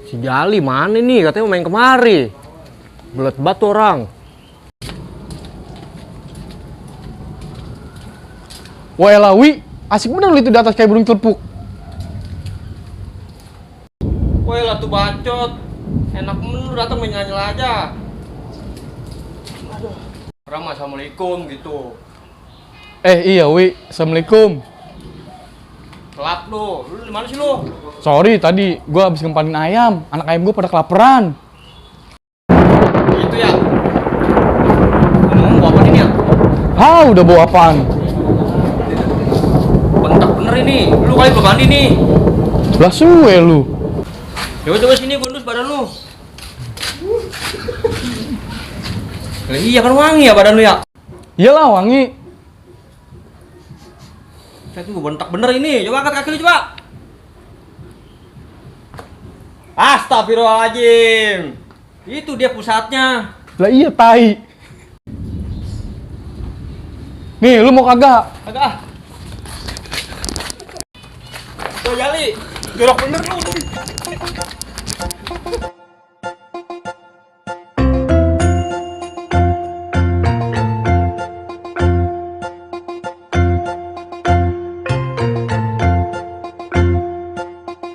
Si Jali mana nih? Katanya mau main kemari. Belet banget tuh orang. Wah Elawi, asik bener lu itu di atas kayak burung celepuk. Woi lah tuh bacot. Enak lu datang main nyanyi aja. Aduh. Orang assalamualaikum gitu. Iya Wi, assalamualaikum. Telat lu. Lu di mana sih lu? Sorry tadi gua habis ngempanin ayam. Anak ayam gua pada kelaparan. Gitu ya. Ngomong bawa apa ini ya? Udah bawa apaan? Bentak bener ini. Lu kali belum mandi nih. Lah suwe lu. Coba sini gundus badan lu. Iya kan wangi ya badan lu ya? Iyalah wangi. Saya tuh bentak bener ini. Coba angkat kaki lu coba. Astagfirullahaladzim. Itu dia pusatnya. Lah iya tai. Nih lu mau kagak? Kagak. Tuh Jali, jorok bener lu.